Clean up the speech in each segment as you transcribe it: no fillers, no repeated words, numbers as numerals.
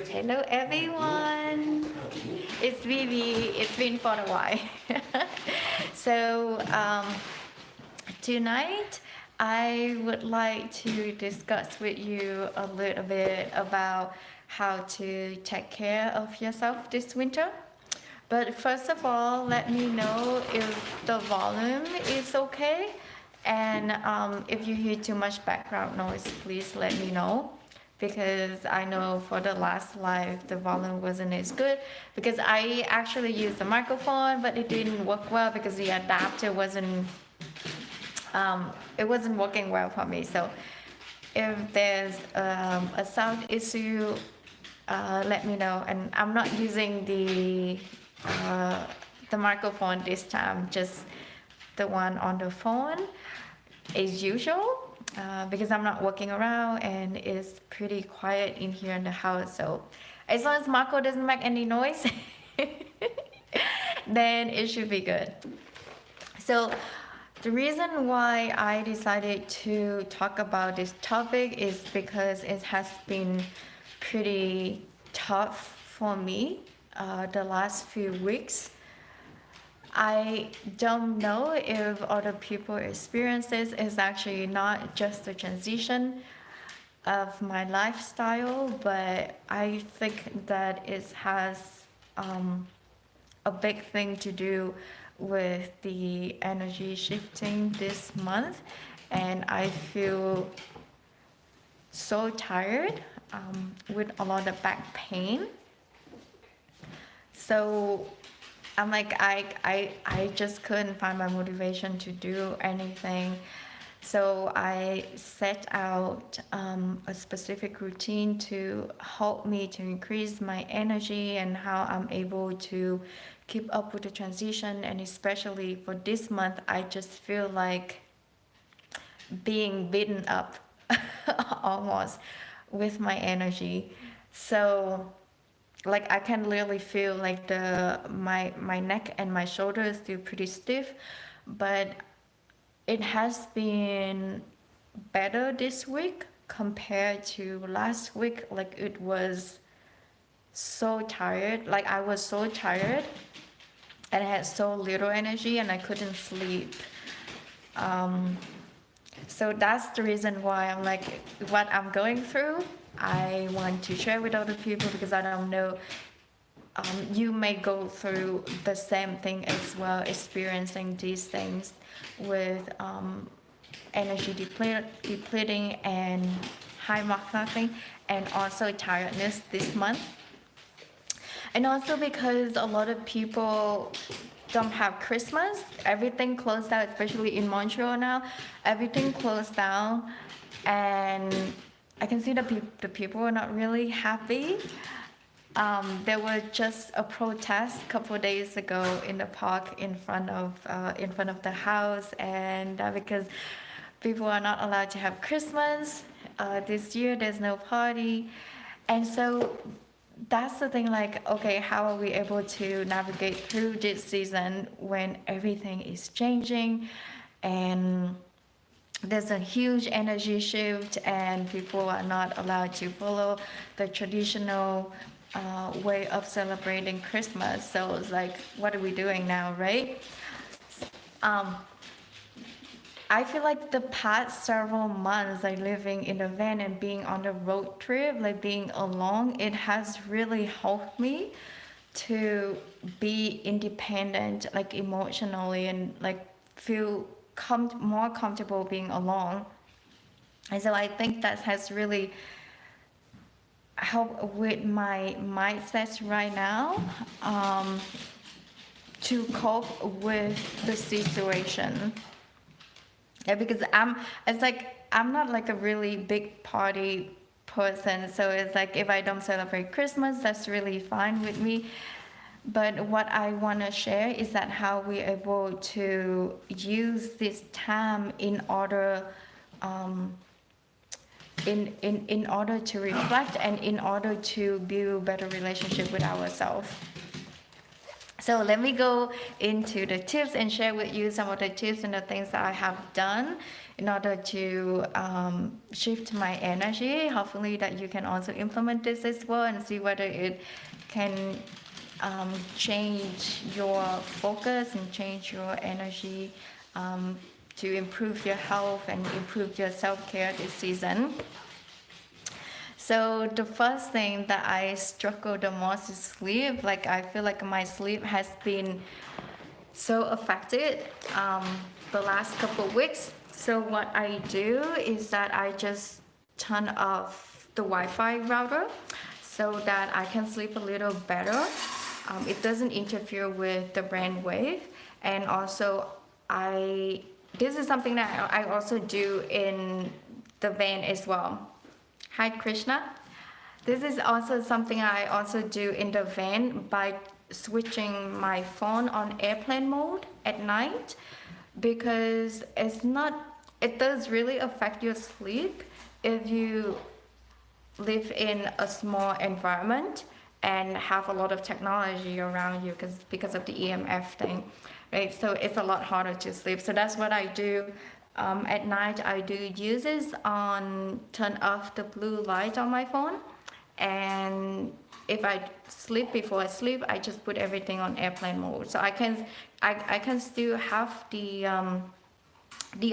Hello everyone. It's Vivi. It's been for a while. so tonight I would like to discuss with you a little bit about how to take care of yourself this winter. But first of all, let me know if the volume is okay. And if you hear too much background noise, please let me know. Because I know for the last live, the volume wasn't as good. Because I actually used the microphone, but it didn't work well because the adapter it wasn't working well for me. So if there's a sound issue, let me know. And I'm not using the microphone this time, just the one on the phone as usual, because I'm not walking around and it's pretty quiet in here in the house. So as long as Marco doesn't make any noise, then it should be good. So the reason why I decided to talk about this topic is because it has been pretty tough for me the last few weeks. I don't know if other people experience this. It's actually not just the transition of my lifestyle, but I think that it has a big thing to do with the energy shifting this month, and I feel so tired with a lot of back pain. So I'm like, I just couldn't find my motivation to do anything. So I set out a specific routine to help me to increase my energy and how I'm able to keep up with the transition. And especially for this month, I just feel like being beaten up almost with my energy. So like I can literally feel like my neck and my shoulders still pretty stiff, but it has been better this week compared to last week. Like it was so tired, like I was so tired and I had so little energy and I couldn't sleep. So that's the reason why I'm like, what I'm going through, I want to share with other people, because I don't know, you may go through the same thing as well, experiencing these things with energy depleting and high marking, and also tiredness this month. And also because a lot of people don't have Christmas, everything closed down, especially in Montreal now, everything closed down, and I can see the people are not really happy. There was just a protest a couple of days ago in the park in front of the house, and because people are not allowed to have Christmas this year, there's no party, and so that's the thing. Like, okay, how are we able to navigate through this season when everything is changing and there's a huge energy shift and people are not allowed to follow the traditional way of celebrating Christmas. So it's like, what are we doing now, right? I feel like the past several months, like living in a van and being on the road trip, like being alone, it has really helped me to be independent, like emotionally, and like feel more comfortable being alone. And so I think that has really helped with my mindset right now, to cope with the situation. Yeah, because I'm not like a really big party person, so it's like if I don't celebrate Christmas, that's really fine with me. But what I want to share is that how we're able to use this time in order in order to reflect and in order to build better relationship with ourselves. So let me go into the tips and share with you some of the tips and the things that I have done in order to shift my energy. Hopefully that you can also implement this as well and see whether it can change your focus and change your energy to improve your health and improve your self-care this season. So the first thing that I struggle the most is sleep. Like I feel like my sleep has been so affected the last couple of weeks. So what I do is that I just turn off the Wi-Fi router so that I can sleep a little better. It doesn't interfere with the brain wave, and also this is something that I also do in the van as well. Hi Krishna. This is also something I also do in the van by switching my phone on airplane mode at night, because it does really affect your sleep if you live in a small environment and have a lot of technology around you because of the EMF thing, right? So it's a lot harder to sleep. So that's what I do. At night, I do uses on turn off the blue light on my phone, and if I sleep before I sleep, I just put everything on airplane mode. So I can still have the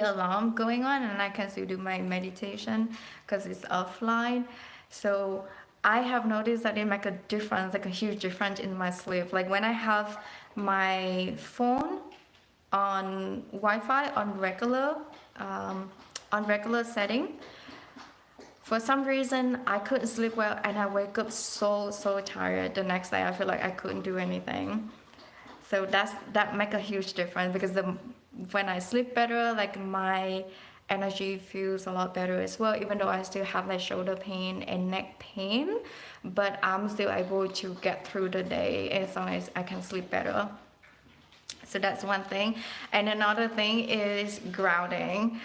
alarm going on, and I can still do my meditation because it's offline. So I have noticed that it makes a difference, like a huge difference in my sleep. Like when I have my phone on Wi-Fi on regular setting, for some reason I couldn't sleep well, and I wake up so tired the next day. I feel like I couldn't do anything. So that make a huge difference, because when I sleep better, like my energy feels a lot better as well, even though I still have like shoulder pain and neck pain, but I'm still able to get through the day as long as I can sleep better. So that's one thing. And another thing is grounding.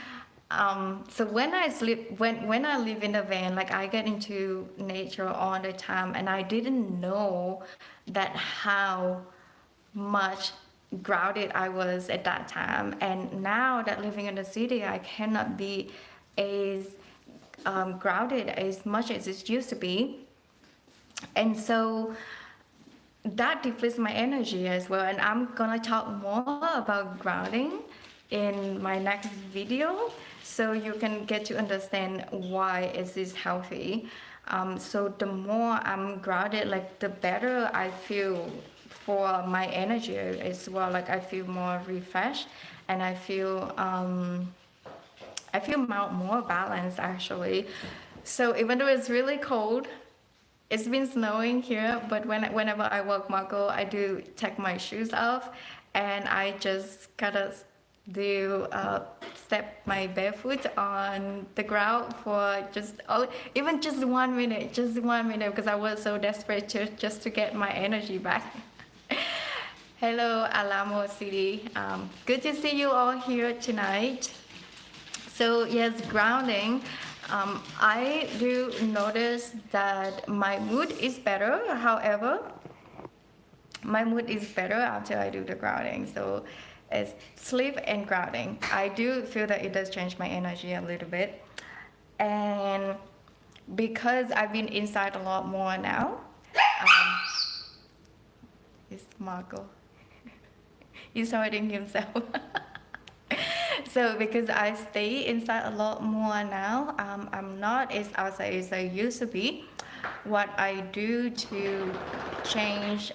So when I sleep, when I live in the van, like I get into nature all the time, and I didn't know that how much grounded I was at that time. And now that living in the city, I cannot be as grounded as much as it used to be. And so that depletes my energy as well. And I'm gonna talk more about grounding in my next video, so you can get to understand why is this healthy. So the more I'm grounded, like the better I feel for my energy as well. Like I feel more refreshed, and I feel more balanced actually. So even though it's really cold, it's been snowing here, but whenever I walk Marco, I do take my shoes off, and I just gotta do step my barefoot on the ground for even just 1 minute, because I was so desperate just to get my energy back. Hello, Alamo City. Good to see you all here tonight. So yes, grounding. I do notice that my mood is better. However, my mood is better after I do the grounding. So it's sleep and grounding. I do feel that it does change my energy a little bit. And because I've been inside a lot more now, it's Marco. He's hurting himself. So because I stay inside a lot more now, I'm not as outside as I used to be. What I do to change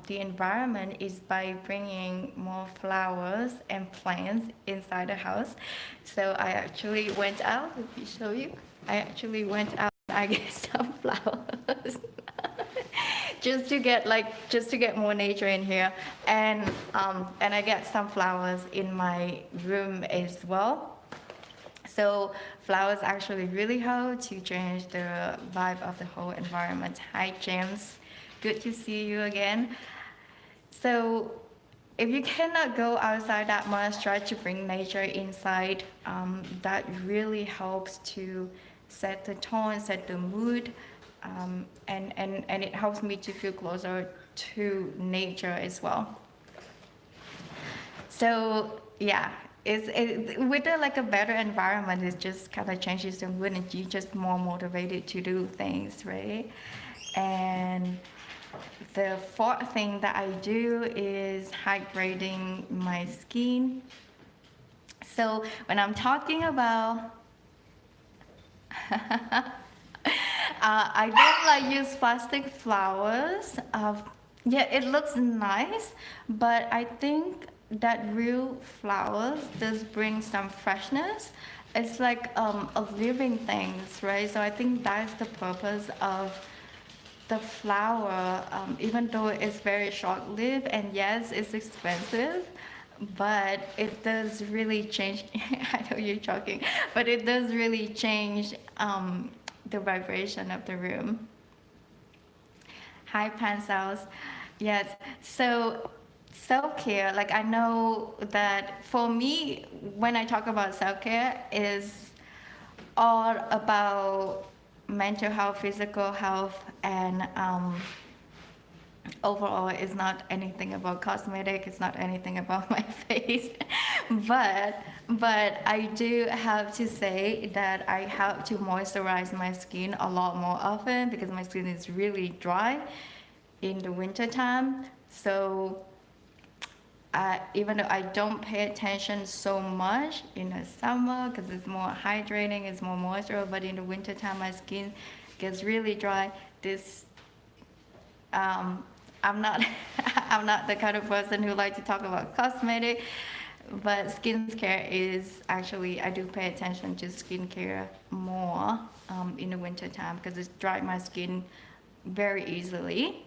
the environment is by bringing more flowers and plants inside the house. So I actually went out, let me show you. I actually went out and I get some flowers. just to get more nature in here, and I get some flowers in my room as well. So flowers actually really help to change the vibe of the whole environment. Hi James, good to see you again. So if you cannot go outside that much, try to bring nature inside. That really helps to set the tone, set the mood. And it helps me to feel closer to nature as well. So yeah, with like a better environment, it just kind of changes the mood and you're just more motivated to do things, right? And the fourth thing that I do is hydrating my skin. So when I'm talking about I don't like use plastic flowers. Yeah, it looks nice, but I think that real flowers does bring some freshness. It's like a living things, right? So I think that's the purpose of the flower, even though it's very short-lived and yes, it's expensive, but it does really change. I know you're joking, but it does really change the vibration of the room. Hi, Pencils. Yes. So self-care, like I know that for me, when I talk about self-care, is all about mental health, physical health, and overall it's not anything about cosmetic, it's not anything about my face. but I do have to say that I have to moisturize my skin a lot more often because my skin is really dry in the winter time. So even though I don't pay attention so much in the summer because it's more hydrating, it's more moisture, but in the winter time my skin gets really dry. This I'm not I'm not the kind of person who like to talk about cosmetic, but skincare is actually I do pay attention to skincare more in the winter time because it dries my skin very easily.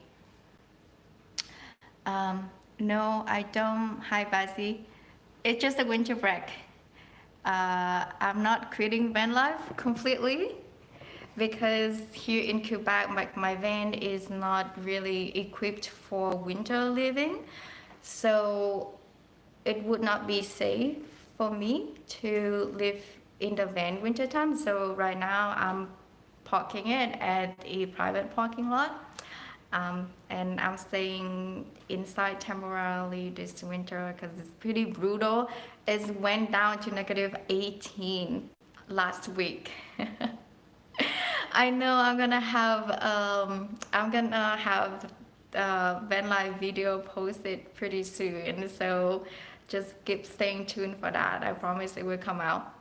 No, I don't. Hi, Basi. It's just a winter break. I'm not quitting van life completely because here in Quebec, my van is not really equipped for winter living. So it would not be safe for me to live in the van winter time. So right now I'm parking it at a private parking lot. And I'm staying inside temporarily this winter because it's pretty brutal. It went down to negative 18 last week. I know I'm gonna have van life video posted pretty soon, so just keep staying tuned for that. I promise it will come out.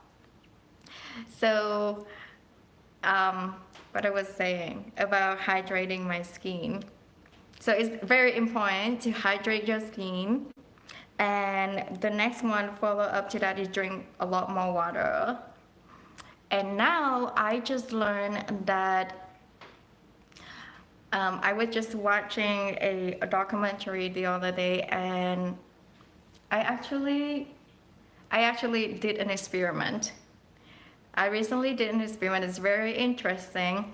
So what I was saying about hydrating my skin. So it's very important to hydrate your skin. And the next one follow up to that is drink a lot more water. And now I just learned that I was just watching a documentary the other day, and I actually I actually did an experiment. I recently did an experiment. It's very interesting.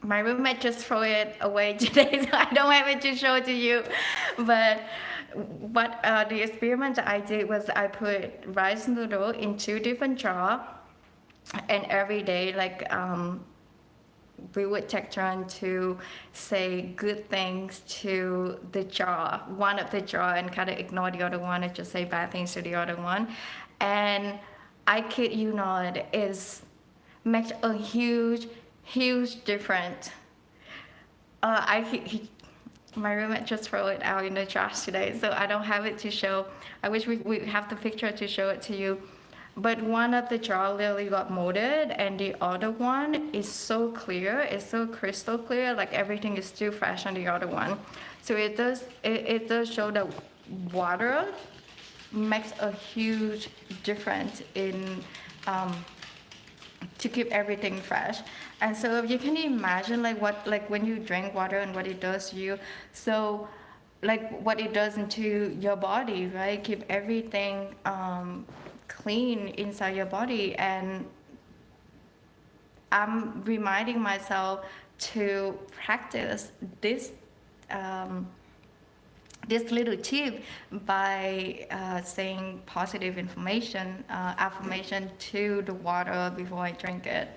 My roommate just threw it away today, so I don't have it to show to you. But what the experiment I did was I put rice noodle in two different jars, and every day, like we would take turn to say good things to the jar, one of the jar, and kind of ignore the other one and just say bad things to the other one. And I kid you not, is makes a huge difference. My roommate just threw it out in the trash today, so I don't have it to show. I wish we have the picture to show it to you. But one of the jar literally got molded, and the other one is so clear, it's so crystal clear, like everything is still fresh on the other one. So it does show that water makes a huge difference in to keep everything fresh. And so you can imagine like when you drink water and what it does to you. So like what it does into your body, right? Keep everything clean inside your body. And I'm reminding myself to practice um, this little tip by saying positive affirmation to the water before I drink it.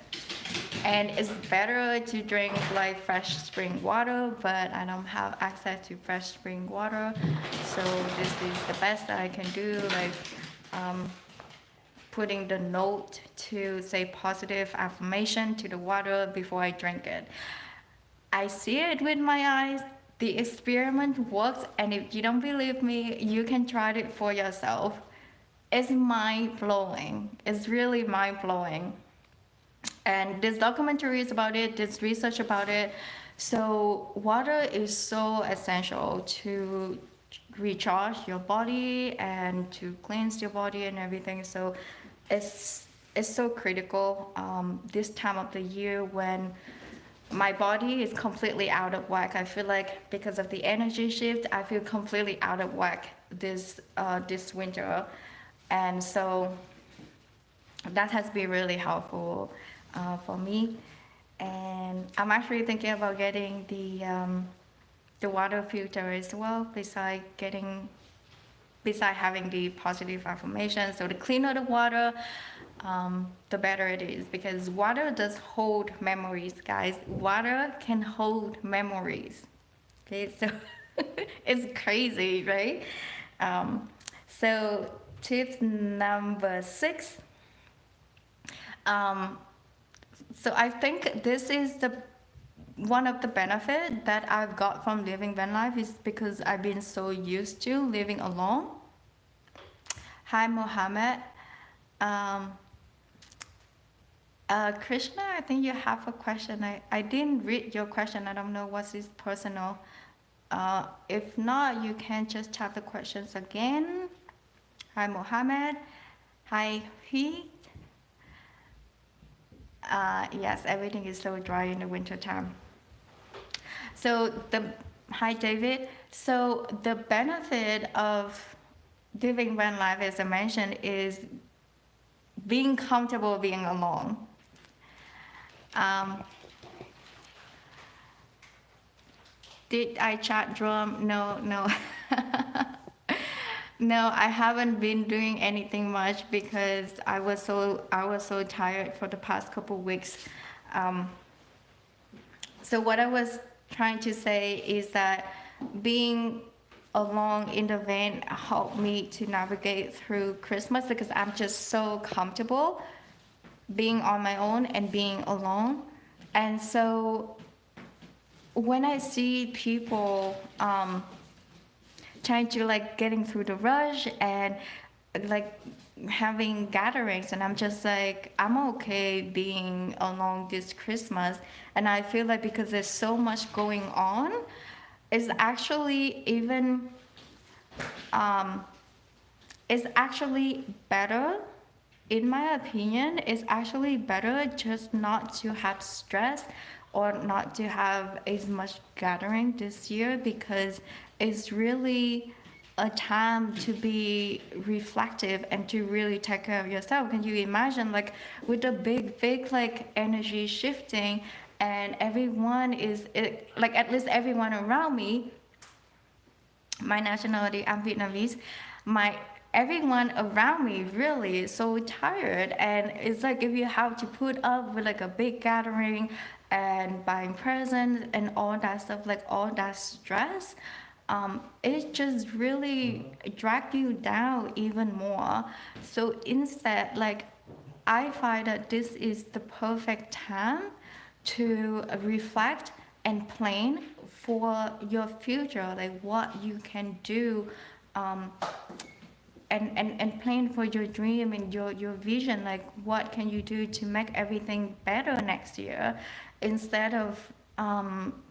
And it's better to drink like fresh spring water, but I don't have access to fresh spring water. So this is the best that I can do. Like um, putting the note to say positive affirmation to the water before I drink it. I see it with my eyes. The experiment works, and if you don't believe me, you can try it for yourself. It's mind blowing. It's really mind blowing. And there's documentaries about it, there's research about it. So water is so essential to recharge your body and to cleanse your body and everything. So it's it's so critical this time of the year when my body is completely out of whack. I feel like because of the energy shift, I feel completely out of whack this winter, and so that has been really helpful for me. And I'm actually thinking about getting the water filter as well, beside having the positive affirmation. So the cleaner the water, the better it is, because water does hold memories, guys. Water can hold memories. Okay, so it's crazy, right? So tip number 6. Um, so I think this is the one of the benefit that I've got from living van life is because I've been so used to living alone. Hi, Mohammed. Um, Krishna, I think you have a question. I didn't read your question. I don't know what's this personal. If not, you can just type the questions again. Hi, Mohammed. Hi, He. Yes, everything is so dry in the winter time. So hi David. So the benefit of living van life, as I mentioned, is being comfortable being alone. Um, did I chat drum? No, no. No, I haven't been doing anything much because I was so tired for the past couple weeks. Um, so what I was trying to say is that being alone in the van helped me to navigate through Christmas because I'm just so comfortable being on my own and being alone. And so when I see people trying to like getting through the rush and like having gatherings, and I'm just like, I'm okay being alone this Christmas. And I feel like because there's so much going on, it's actually even um, it's actually better, in my opinion, it's actually better just not to have stress or not to have as much gathering this year, because it's really a time to be reflective and to really take care of yourself. Can you imagine, like, with the big like energy shifting, and everyone is like, at least everyone around me, my nationality, I'm Vietnamese, my everyone around me really is so tired, and it's like if you have to put up with like a big gathering and buying presents and all that stuff, like all that stress, it just really drag you down even more. So instead, like, I find that this is the perfect time to reflect and plan for your future, like what you can do, um, and plan for your dream and your vision, like what can you do to make everything better next year, instead of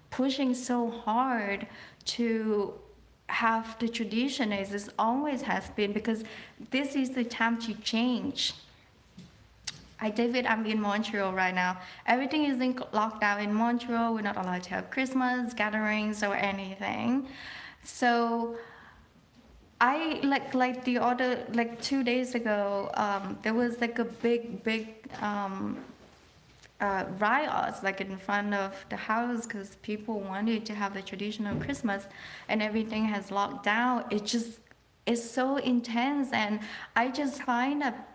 pushing so hard to have the tradition as it always has been, because this is the time to change. Hi David, I'm in Montreal right now. Everything is in lockdown in Montreal. We're not allowed to have Christmas gatherings or anything. So I like the other, like 2 days ago, there was like a big riots like in front of the house because people wanted to have the traditional Christmas, and everything has locked down. It just is so intense, and I just find that,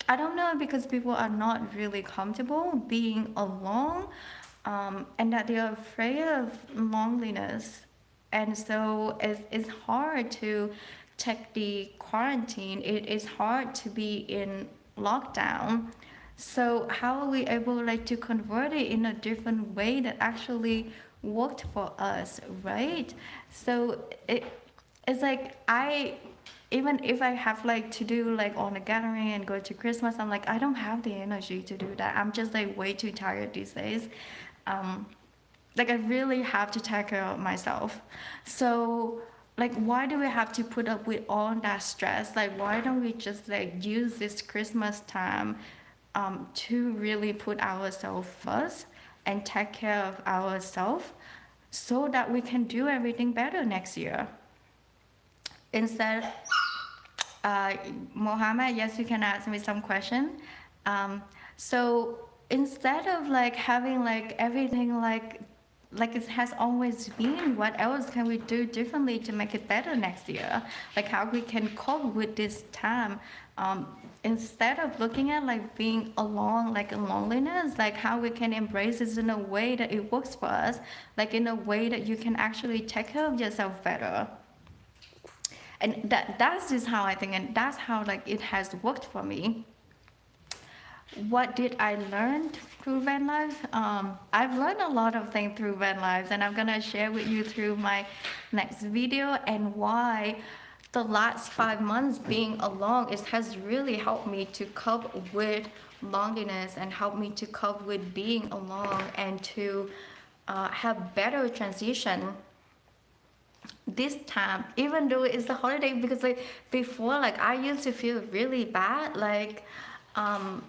I don't know, because people are not really comfortable being alone, and that they are afraid of loneliness, and so it's hard take the quarantine, it is hard to be in lockdown. So how are we able like to convert it in a different way that actually worked for us, right? So it's like I even if I have like to do like on a gathering and go to Christmas, I'm like I don't have the energy to do that. I'm just like way too tired these days. Um, like I really have to take care of myself. So like why do we have to put up with all that stress? Like why don't we just like use this Christmas time to really put ourselves first and take care of ourselves so that we can do everything better next year. Instead, uh, Mohammed, yes, you can ask me some question. So instead of like having like everything like it has always been, what else can we do differently to make it better next year? Like how we can cope with this time. Um, Instead of looking at like being alone, like in loneliness, like how we can embrace this in a way that it works for us, like in a way that you can actually take care of yourself better. And that's just how I think, and that's how like it has worked for me. What did I learn through van life? I've learned a lot of things through van lives, and I'm gonna share with you through my next video and why the last 5 months being alone it has really helped me to cope with loneliness and helped me to cope with being alone and to have better transition this time, even though it's the holiday, because like before, like I used to feel really bad, like um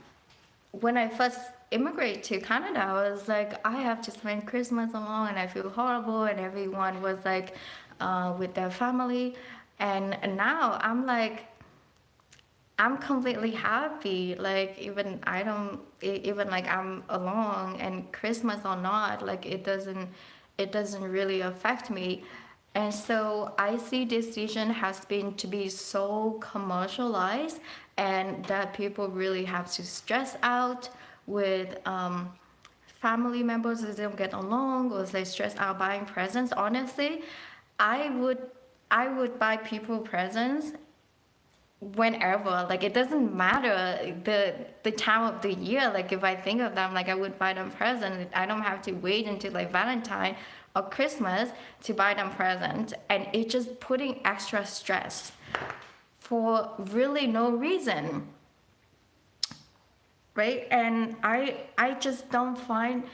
when I first immigrated to Canada, I was like, I have to spend Christmas alone and I feel horrible, and everyone was like with their family. And now I'm like, I'm completely happy. Like, even I don't, even like I'm alone and Christmas or not, like it doesn't really affect me. And so I see this decision has been to be so commercialized and that people really have to stress out with family members that don't get along or they stress out buying presents. Honestly, I would I would buy people presents whenever, like it doesn't matter the time of the year. Like if I think of them, like I would buy them present. I don't have to wait until like Valentine or Christmas to buy them present, and it's just putting extra stress for really no reason, right? And I just don't find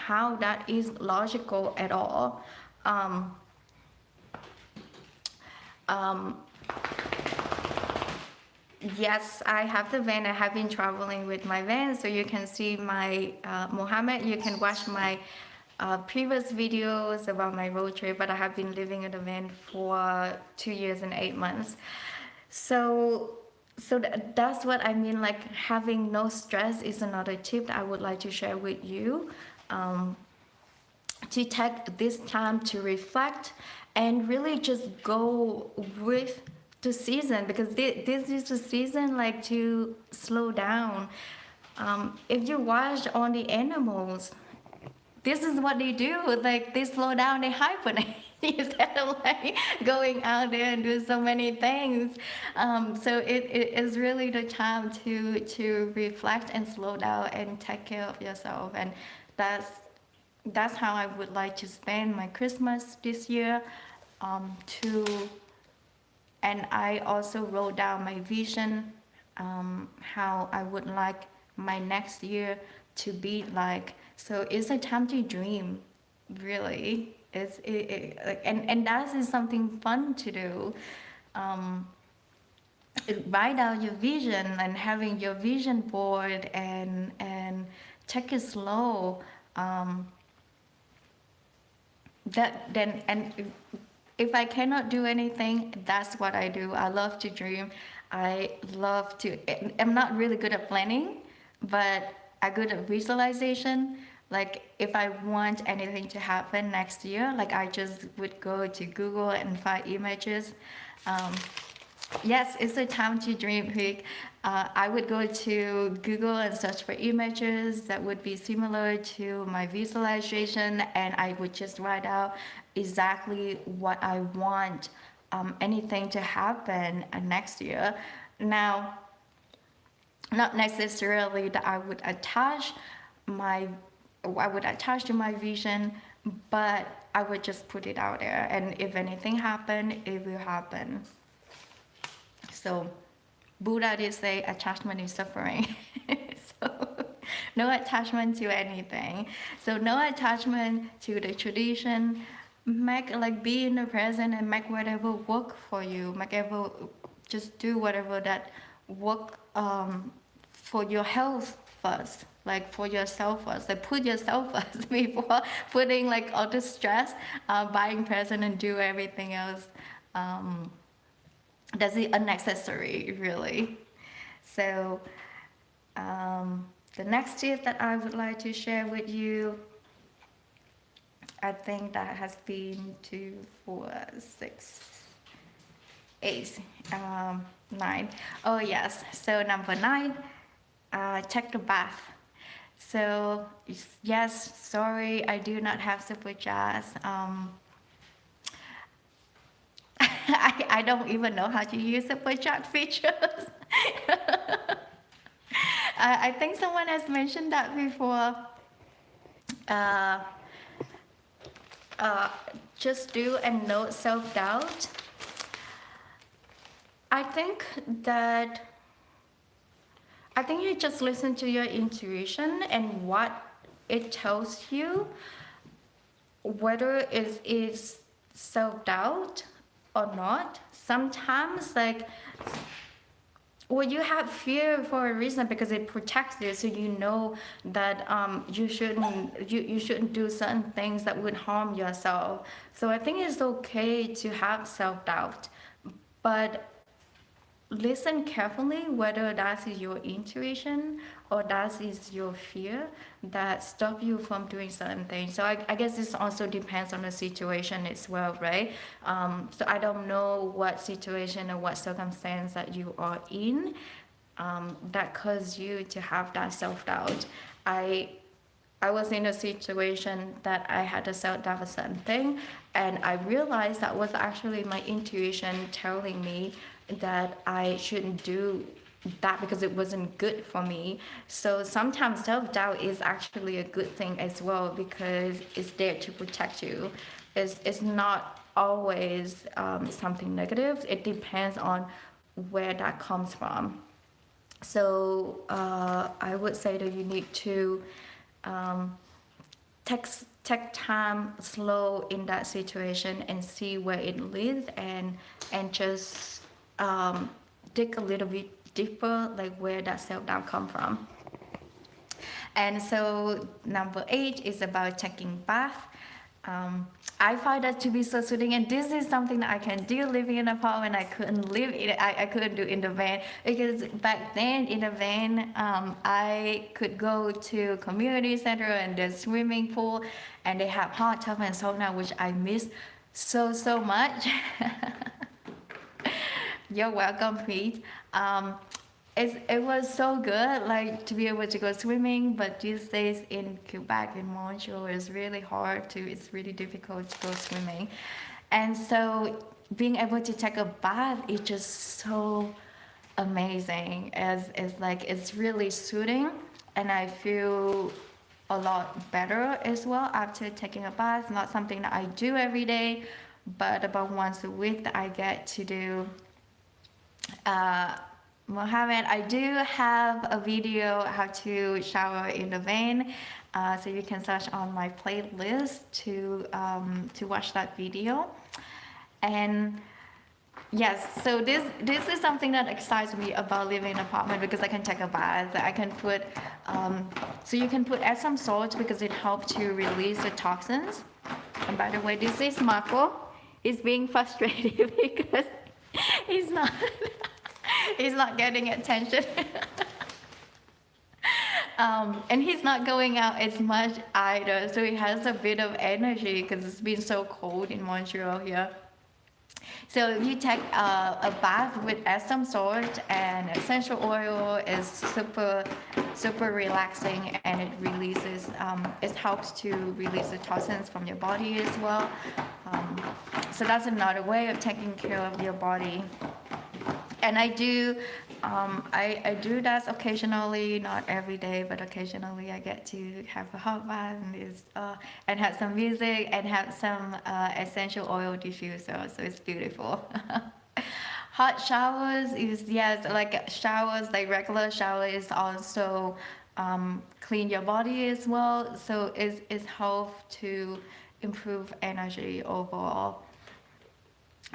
how that is logical at all. um um Yes, I have the van. I have been traveling with my van, so you can see my Mohammed. You can watch my previous videos about my road trip. But I have been living in the van for 2 years and 8 months. So, that's what I mean. Like having no stress is another tip that I would like to share with you. Um, to take this time to reflect and really just go with the season, because this is the season like to slow down. If you watch all the animals, this is what they do. Like they slow down, they hibernate instead of like going out there and do so many things. So it is really the time to reflect and slow down and take care of yourself. And that's how I would like to spend my Christmas this year. To And I also wrote down my vision, how I would like my next year to be like. So it's a time to dream, really. Like, and that is something fun to do. Um, Write out your vision and having your vision board and take it slow. Um, that then and if I cannot do anything, that's what I do. I love to dream. I love to. I'm not really good at planning, but I'm good at visualization. Like if I want anything to happen next year, like I just would go to Google and find images. Um, Yes, it's a time to dream week. I would go to Google and search for images that would be similar to my visualization, and I would just write out exactly what I want anything to happen next year. Now, not necessarily that I would attach to my vision, but I would just put it out there. And if anything happen, it will happen. So Buddha did say attachment is suffering. So no attachment to anything. So no attachment to the tradition. Be in the present and make whatever work for you. Just do whatever that work for your health first. Like for yourself first. Like put yourself first before putting like all the stress, buying present and do everything else. That's unnecessary, really. So the next tip that I would like to share with you, I think that has been 2, 4, 6, 8, 9. Oh yes, so number 9, take the bath. So yes, sorry, I do not have super jazz. I don't even know how to use super chat features. I think someone has mentioned that before. Just do and note self-doubt. I think you just listen to your intuition and what it tells you, whether it is self-doubt or not. Sometimes you have fear for a reason because it protects you, so you know that you shouldn't do certain things that would harm yourself. So I think it's okay to have self-doubt, but listen carefully whether that is your intuition or that is your fear that stop you from doing certain things. So I guess this also depends on the situation as well, right? So I don't know what situation or what circumstance that you are in that caused you to have that self-doubt. I was in a situation that I had a self-doubt for certain thing, and I realized that was actually my intuition telling me that I shouldn't do that because it wasn't good for me. So sometimes self-doubt is actually a good thing as well because it's there to protect you. It's not always something negative. It depends on where that comes from. So I would say that you need to take time slow in that situation and see where it leads, and just dig a little bit deeper, like where that self-doubt come from. And so number 8 is about taking bath. I find that to be so soothing, and this is something that I can do living in an apartment. I couldn't do in the van, because back then in the van I could go to community center and the swimming pool, and they have hot tub and sauna, which I miss so much. You're welcome, Pete. It was so good, like to be able to go swimming, but these days in Quebec, in Montreal, it's really hard it's really difficult to go swimming. And so being able to take a bath is just so amazing. It's really soothing, and I feel a lot better as well after taking a bath. Not something that I do every day, but about once a week that I get to do. Mohammed, I do have a video how to shower in the van, so you can search on my playlist to watch that video. And yes, so this is something that excites me about living in an apartment, because I can take a bath. I can put so you can put Epsom salt because it helps to release the toxins. And by the way, this is Marco. He's being frustrated because he's not getting attention. And he's not going out as much either, so he has a bit of energy because it's been so cold in Montreal here. So if you take a bath with Epsom salt and essential oil is super relaxing, and it releases it helps to release the toxins from your body as well. Um, so that's another way of taking care of your body. And I do that occasionally, not every day, but occasionally I get to have a hot bath and have some music and have some essential oil diffuser, so it's beautiful. Hot showers is, yes, like showers, like regular shower is also clean your body as well, so it's help to improve energy overall.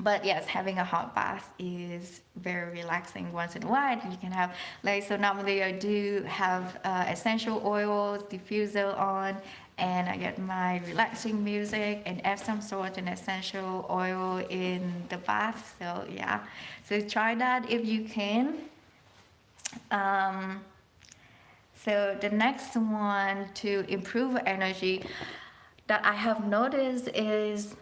But yes, having a hot bath is very relaxing once in a while. You can have, like, so normally I do have essential oils diffuser on, and I get my relaxing music and add some sort of essential oil in the bath. So yeah, so try that if you can. um, so the next one to improve energy that I have noticed is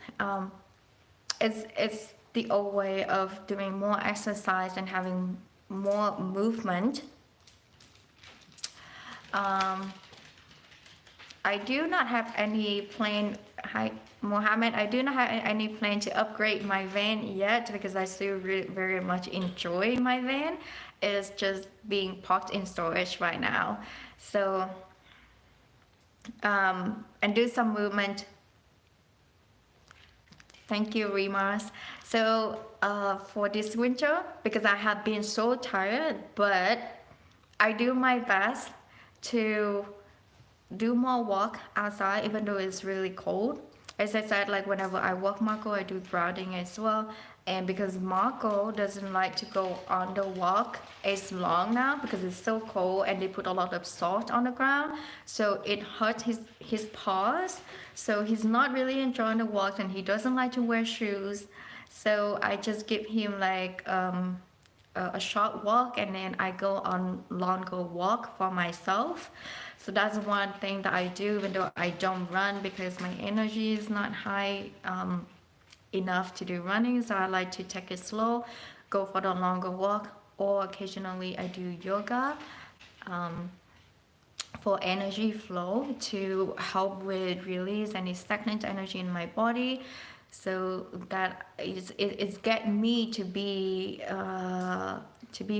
it's the old way of doing more exercise and having more movement. Um, I do not have any plan. Hi, Mohammed. I do not have any plan to upgrade my van yet because I still very much enjoy my van. It's just being parked in storage right now. So and do some movement. Thank you, Rimas. So for this winter, because I have been so tired, but I do my best to do more walk outside, even though it's really cold. As I said, like whenever I walk Marco, I do grounding as well. And because Marco doesn't like to go on the walk as long now because it's so cold and they put a lot of salt on the ground, so it hurts his paws. So he's not really enjoying the walk, and he doesn't like to wear shoes. So I just give him like a short walk, and then I go on longer walk for myself. So that's one thing that I do, even though I don't run because my energy is not high enough to do running. So I like to take it slow, go for the longer walk, or occasionally I do yoga um, for energy flow to help with release any stagnant energy in my body. So that it's get me to be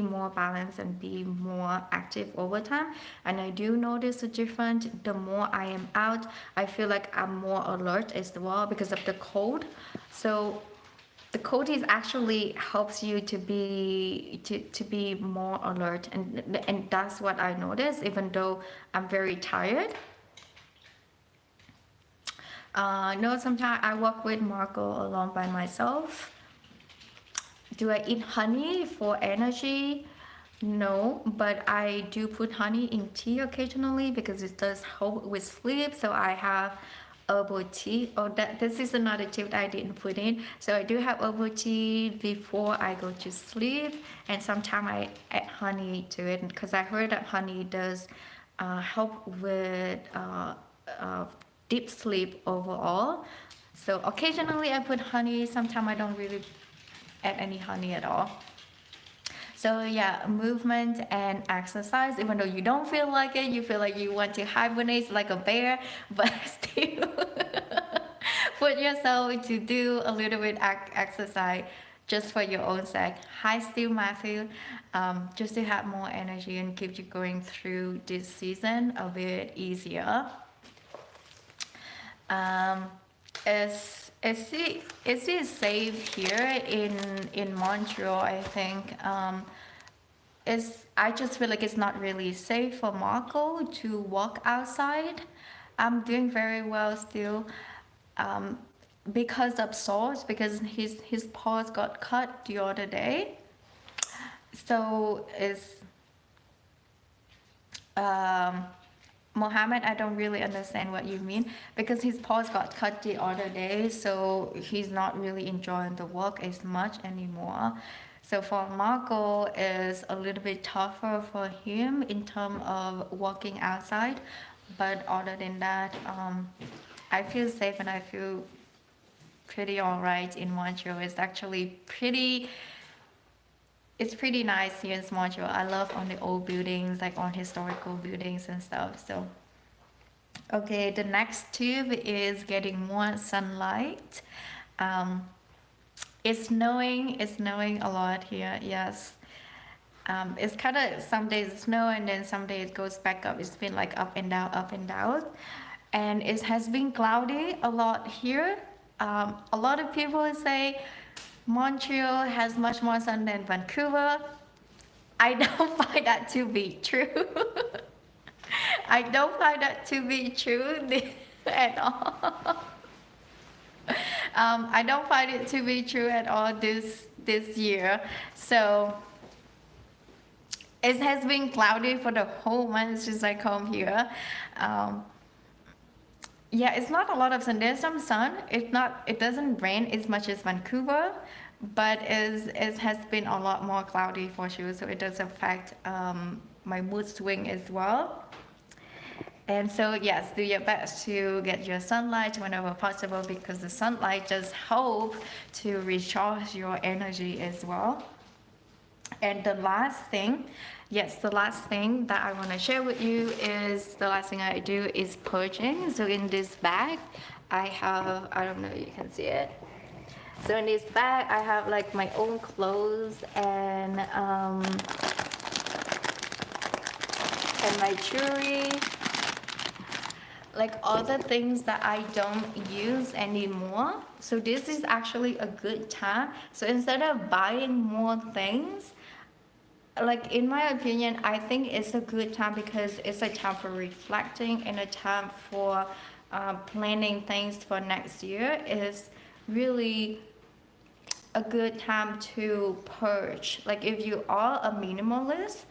more balanced and be more active over time. And I do notice a difference. The more I am out, I feel like I'm more alert as well because of the cold. So the cold is actually helps you to be more alert, and that's what I notice. Even though I'm very tired. No, sometimes I walk with Marco alone by myself. Do I eat honey for energy? No, but I do put honey in tea occasionally because it does help with sleep. So I have herbal tea. Oh, this is another tip that I didn't put in. So I do have herbal tea before I go to sleep, and sometimes I add honey to it because I heard that honey does help with deep sleep overall. So occasionally I put honey, sometimes I don't really add any honey at all. So yeah, movement and exercise, even though you don't feel like it, you feel like you want to hibernate like a bear, but still put yourself to do a little bit exercise just for your own sake. Hi, Steve Matthew. Just to have more energy and keep you going through this season a bit easier. Is it safe here in Montreal? I think I just feel like it's not really safe for Marco to walk outside. I'm doing very well still, because of sores, because his paws got cut the other day. So it's Mohammed, I don't really understand what you mean because his paws got cut the other day, so he's not really enjoying the walk as much anymore. So for Marco, it's a little bit tougher for him in terms of walking outside, but other than that, I feel safe and I feel pretty alright in Montreal. It's actually pretty. It's pretty nice here in Montreal. I love on the old buildings, like on historical buildings and stuff. So, okay, the next tip is getting more sunlight. Um, it's snowing. It's snowing a lot here. Yes. It's kind of some days it snow and then some days it goes back up. It's been like up and down, up and down, and it has been cloudy a lot here. A lot of people say Montreal has much more sun than Vancouver. I don't find that to be true. I don't find that to be true at all. I don't find it to be true at all this year. So it has been cloudy for the whole month since I come here. Um, yeah, it's not a lot of sun. There's some sun. It's not. It doesn't rain as much as Vancouver, but it has been a lot more cloudy for sure. So it does affect my mood swing as well. And so yes, do your best to get your sunlight whenever possible because the sunlight does help to recharge your energy as well. And the last thing, yes, the last thing that I want to share with you is the last thing I do is purging. So in this bag, I have, I don't know if you can see it. So in this bag, I have like my own clothes and my jewelry, like all the things that I don't use anymore. So this is actually a good time. So instead of buying more things, like in my opinion, I think it's a good time because it's a time for reflecting and a time for planning things for next year. Is really a good time to purge. Like if you are a minimalist,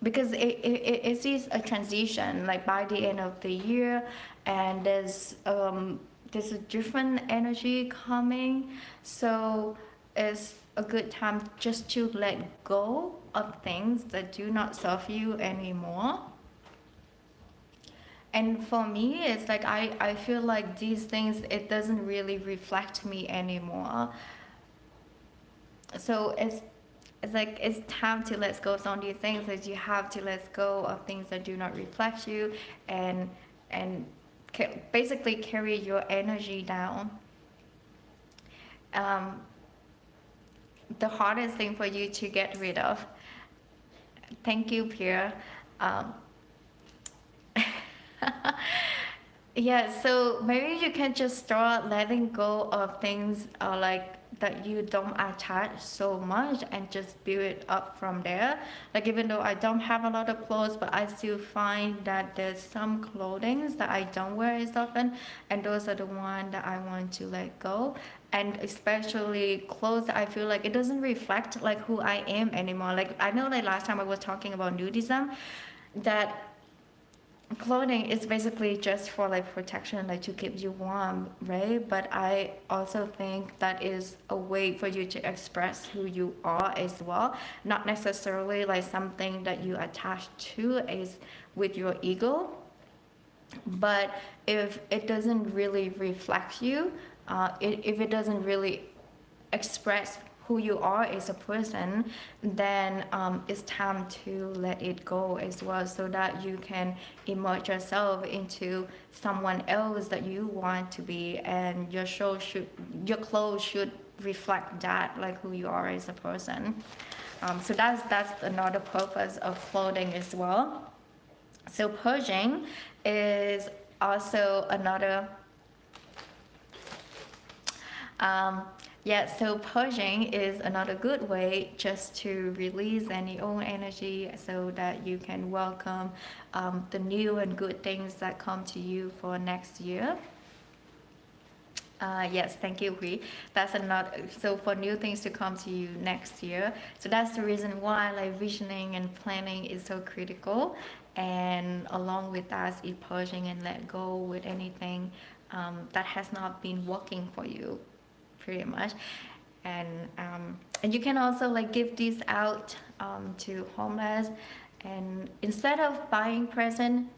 because it is a transition, like by the end of the year, and there's a different energy coming. So it's a good time just to let go of things that do not serve you anymore. And for me, it's like I feel like these things, it doesn't really reflect me anymore. So it's like it's time to let go of some of these things that you have to let go of things that do not reflect you and basically carry your energy down. The hardest thing for you to get rid of. Thank you, Pierre. Um, yeah, so maybe you can just start letting go of things like that you don't attach so much and just build it up from there. Like even though I don't have a lot of clothes, but I still find that there's some clothing that I don't wear as often, and those are the ones that I want to let go. And especially clothes that I feel like it doesn't reflect like who I am anymore. Like I know like last time I was talking about nudism, that clothing is basically just for like protection, like to keep you warm, right? But I also think that is a way for you to express who you are as well, not necessarily like something that you attach to is with your ego. But if it doesn't really reflect you, if it doesn't really express who you are as a person, then it's time to let it go as well, so that you can immerse yourself into someone else that you want to be, and your clothes should reflect that, like who you are as a person. So that's another purpose of clothing as well. So purging is also another. So purging is another good way just to release any old energy so that you can welcome the new and good things that come to you for next year. Yes, thank you, Hui. That's another. So for new things to come to you next year. So that's the reason why like visioning and planning is so critical. And along with that, is purging and let go with anything that has not been working for you, pretty much. And you can also like give these out to homeless, and instead of buying present,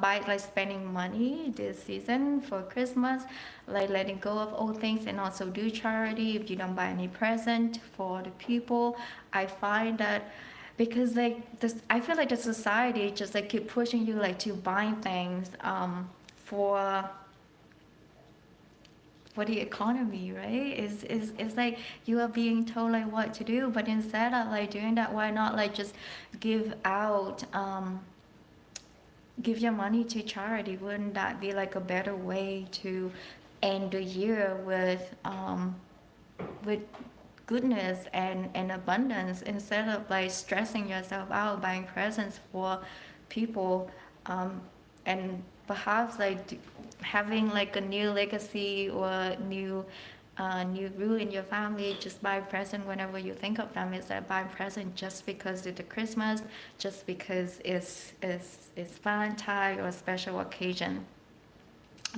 by like spending money this season for Christmas, like letting go of old things and also do charity if you don't buy any present for the people. I find that because like this, I feel like the society just like keep pushing you like to buy things for the economy, right? Is like you are being told like what to do, but instead of like doing that, why not like just give out give your money to charity? Wouldn't that be like a better way to end the year with goodness and abundance instead of like stressing yourself out buying presents for people, and perhaps like having like a new legacy or new rule in your family. Just buy present whenever you think of them. Is that buy present just because it's a Christmas, just because it's Valentine or a special occasion?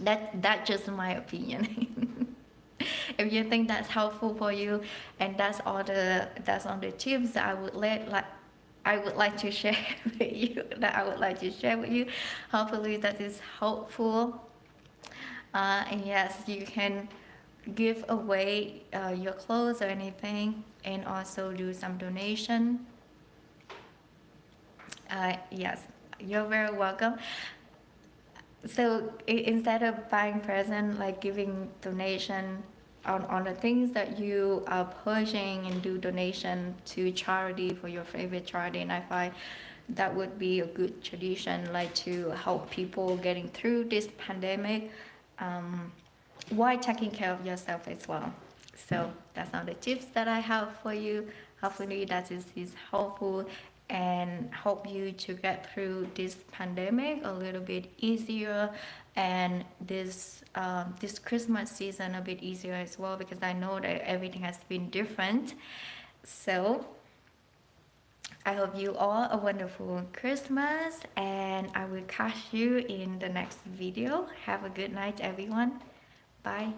That just my opinion. If you think that's helpful for you, and that's all the tips that I would like to share with you, that I would like to share with you. Hopefully that is helpful. And yes, you can give away your clothes or anything, and also do some donation. Yes, you're very welcome. So instead of buying present, like giving donation on the things that you are pushing, and do donation to charity for your favorite charity. And I find that would be a good tradition, like to help people getting through this pandemic, while taking care of yourself as well. So that's all the tips that I have for you. Hopefully that is helpful and help you to get through this pandemic a little bit easier, and this Christmas season a bit easier as well, because I know that everything has been different. So I hope you all a wonderful Christmas, and I will catch you in the next video. Have a good night, everyone. Bye.